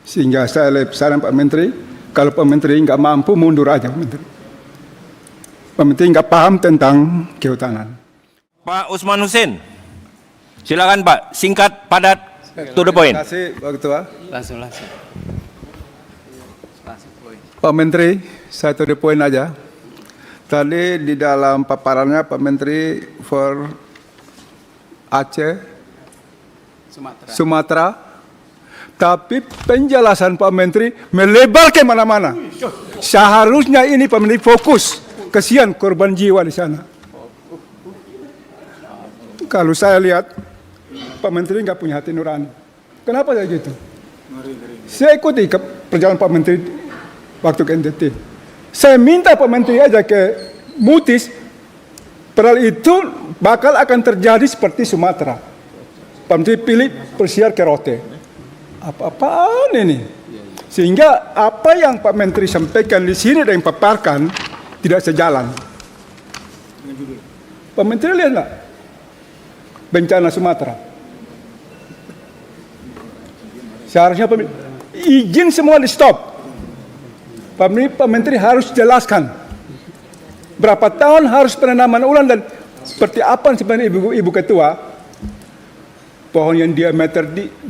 Sehingga saya saran Pak Menteri, kalau Pak Menteri nggak mampu, mundur aja Pak Menteri. Pak Menteri nggak paham tentang kehutanan. Pak Usman Hussein, silakan Pak, singkat, padat, to the point. Terima kasih Pak Ketua. Langsung. Pak Menteri, saya to the point aja. Tadi di dalam paparannya Pak Menteri for Aceh, Sumatera, tapi penjelasan Pak Menteri melebar ke mana-mana. Seharusnya ini Pak Menteri fokus, kesian korban jiwa di sana. Kalau saya lihat Pak Menteri nggak punya hati nurani. Kenapa saya gitu? Saya ikuti perjalanan Pak Menteri waktu ke NTT. Saya minta Pak Menteri aja ke Mutis, padahal itu bakal akan terjadi seperti Sumatera. Pak Menteri pilih persiar ke Rote. Apa-apaan ini? Sehingga apa yang Pak Menteri sampaikan di sini dan paparkan tidak sejalan. Pak Menteri lihat nggak bencana Sumatera? Seharusnya izin semua di stop. Pak Menteri harus jelaskan berapa tahun harus penanaman ulang dan seperti apa sebenarnya Ibu Ketua, pohon yang diameter 2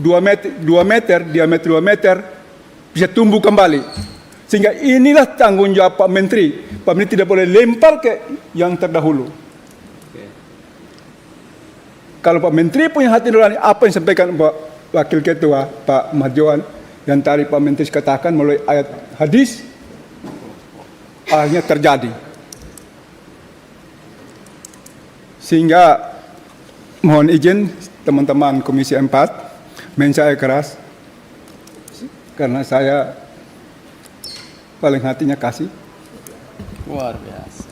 meter bisa tumbuh kembali. Sehingga inilah tanggung jawab Pak Menteri. Pak Menteri tidak boleh lempar ke yang terdahulu. Kalau Pak Menteri punya hati nurani, apa yang disampaikan Pak Wakil Ketua Pak Marjohan yang tadi Pak Menteri katakan melalui ayat hadis, akhirnya terjadi. Sehingga mohon izin teman-teman Komisi 4, saya keras karena saya paling hatinya kasih. Luar biasa.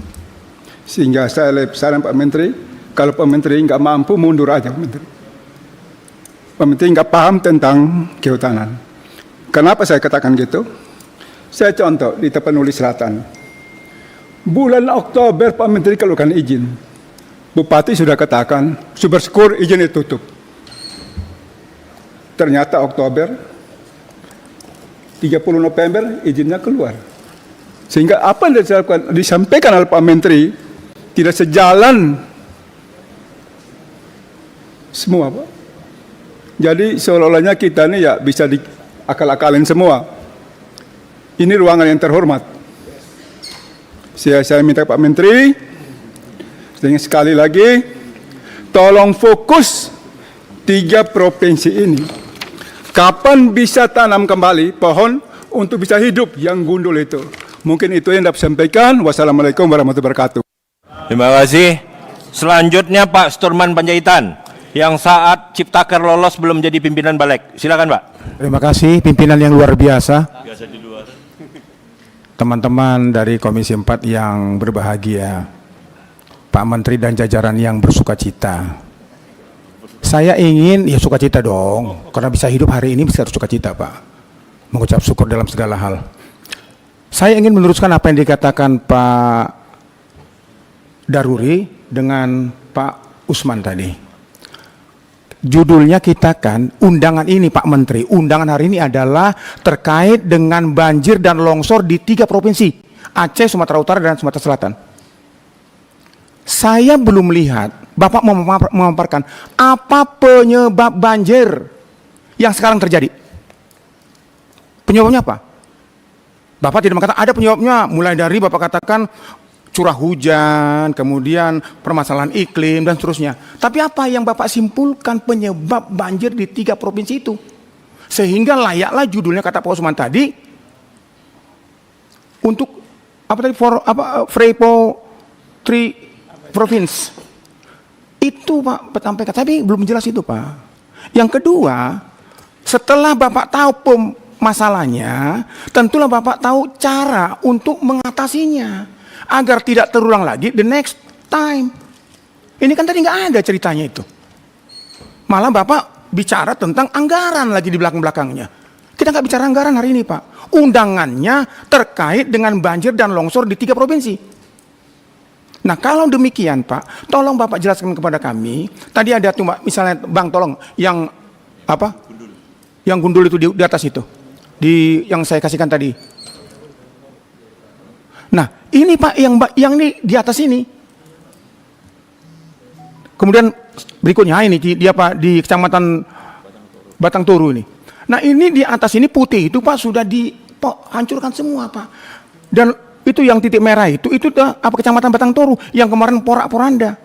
Sehingga saya saran Pak Menteri, kalau Pak Menteri nggak mampu, mundur aja Pak Menteri. Pak Menteri nggak paham tentang kehutanan. Kenapa saya katakan gitu? Saya contoh di Tapanuli Selatan. Bulan Oktober Pak Menteri keluarkan izin. Bupati sudah katakan, syukur izin ditutup. Ternyata Oktober, 30 November izinnya keluar. Sehingga apa yang disampaikan oleh Pak Menteri tidak sejalan semua, Pak. Jadi seolah-olahnya kita ini ya bisa diakal-akalin semua. Ini ruangan yang terhormat. Saya minta Pak Menteri, sekali lagi, tolong fokus 3 provinsi ini. Kapan bisa tanam kembali pohon untuk bisa hidup yang gundul itu? Mungkin itu yang dapat sampaikan. Wassalamualaikum warahmatullahi wabarakatuh. Terima kasih. Selanjutnya Pak Sturman Panjaitan, yang saat Ciptaker lolos belum jadi pimpinan balik. Silakan Pak. Terima kasih, pimpinan yang luar biasa. Teman-teman dari Komisi 4 yang berbahagia, Pak Menteri dan jajaran yang bersukacita. Saya ingin, ya sukacita dong, karena bisa hidup hari ini bisa sukacita Pak. Mengucap syukur dalam segala hal. Saya ingin meneruskan apa yang dikatakan Pak Daruri dengan Pak Usman tadi. Judulnya kita kan, undangan ini Pak Menteri, undangan hari ini adalah terkait dengan banjir dan longsor di 3 provinsi, Aceh, Sumatera Utara, dan Sumatera Selatan. Saya belum melihat, Bapak memaparkan apa penyebab banjir yang sekarang terjadi. Penyebabnya apa? Bapak tidak mengatakan ada penyebabnya, mulai dari Bapak katakan curah hujan, kemudian permasalahan iklim, dan seterusnya. Tapi apa yang Bapak simpulkan penyebab banjir di 3 provinsi itu? Sehingga layaklah judulnya kata Pak Usman tadi, untuk apa tadi, Frepo 3 Province. Itu Pak sampaikan, tapi belum jelas itu Pak. Yang kedua, setelah Bapak tahu masalahnya, tentulah Bapak tahu cara untuk mengatasinya agar tidak terulang lagi the next time. Ini kan tadi nggak ada ceritanya itu. Malah Bapak bicara tentang anggaran lagi di belakang-belakangnya. Kita nggak bicara anggaran hari ini Pak. Undangannya terkait dengan banjir dan longsor di 3 provinsi. Nah kalau demikian Pak, tolong Bapak jelaskan kepada kami. Tadi ada tuh Mbak, misalnya Bang tolong yang apa? Yang gundul itu di atas itu. yang saya kasihkan tadi. Nah, ini Pak yang ini di atas ini. Kemudian berikutnya ini di apa di Kecamatan Batang Toru ini. Nah, ini di atas ini putih itu Pak sudah dihancurkan semua Pak. Dan itu yang titik merah itu apa Kecamatan Batang Toru yang kemarin porak-poranda.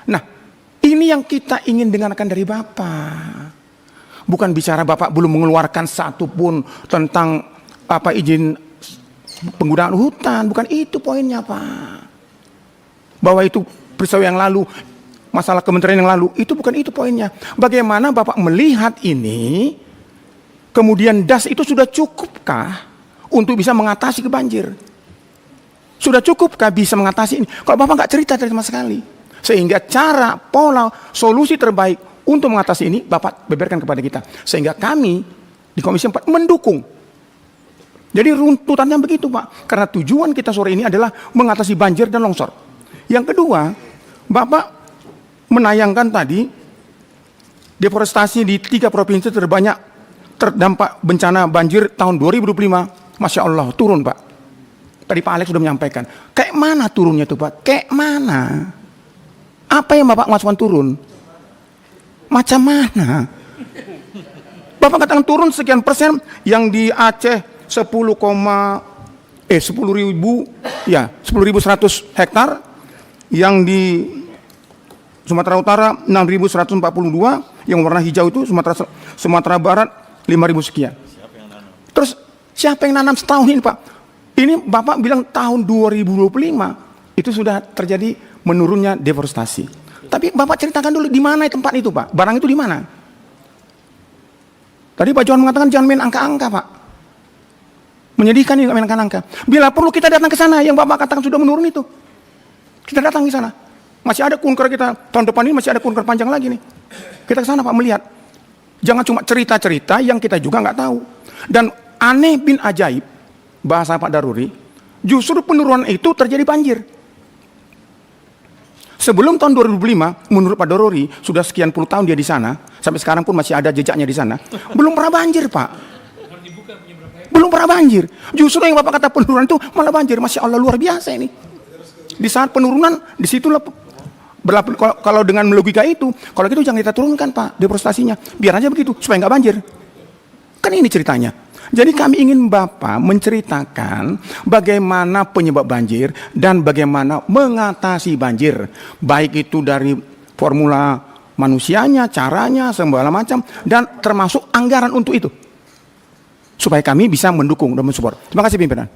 Nah, ini yang kita ingin dengarkan dari Bapak. Bukan bicara Bapak belum mengeluarkan satu pun tentang apa izin penggunaan hutan, bukan itu poinnya Pak. Bahwa itu peristiwa yang lalu, masalah kementerian yang lalu, itu bukan itu poinnya. Bagaimana Bapak melihat ini, kemudian DAS itu sudah cukupkah untuk bisa mengatasi banjir? Sudah cukupkah bisa mengatasi ini? Kalau Bapak nggak cerita sama sekali. Sehingga cara, pola, solusi terbaik untuk mengatasi ini Bapak beberkan kepada kita. Sehingga kami di Komisi 4 mendukung. Jadi runtutannya begitu Pak. Karena tujuan kita sore ini adalah mengatasi banjir dan longsor. Yang kedua, Bapak menayangkan tadi deforestasi di 3 provinsi terbanyak terdampak bencana banjir tahun 2025. Masya Allah, turun Pak. Tadi Pak Alex sudah menyampaikan. Kayak mana turunnya tuh Pak? Kayak mana? Apa yang Bapak maksudkan turun? Macam mana? Bapak katakan turun sekian persen, yang di Aceh 10.100 hektar, yang di Sumatera Utara 6.142, yang warna hijau itu Sumatera Barat 5.000 sekian. Terus siapa yang nanam setahun ini Pak? Ini Bapak bilang tahun 2025 itu sudah terjadi menurunnya deforestasi. Tapi Bapak ceritakan dulu di mana tempat itu Pak? Barang itu di mana? Tadi Pak Johan mengatakan jangan main angka-angka Pak. Menyedihkan ini main angka-angka. Bila perlu kita datang ke sana yang Bapak katakan sudah menurun itu. Kita datang ke sana. Masih ada kunker kita. Tahun depan ini masih ada kunker panjang lagi nih. Kita ke sana Pak melihat. Jangan cuma cerita-cerita yang kita juga nggak tahu. Dan aneh bin ajaib, bahasa Pak Daruri, justru penurunan itu terjadi banjir. Sebelum tahun 2005, menurut Pak Daruri, sudah sekian puluh tahun dia di sana, sampai sekarang pun masih ada jejaknya di sana, belum pernah banjir Pak. Belum pernah banjir. Justru yang Bapak kata penurunan itu malah banjir. Masya Allah, luar biasa ini. Di saat penurunan, disitulah kalau dengan logika itu, kalau gitu jangan kita turunkan Pak deforestasinya, biar aja begitu supaya nggak banjir. Kan ini ceritanya. Jadi kami ingin Bapak menceritakan bagaimana penyebab banjir dan bagaimana mengatasi banjir, baik itu dari formula manusianya, caranya, segala macam, dan termasuk anggaran untuk itu, supaya kami bisa mendukung dan mensupport. Terima kasih pimpinan.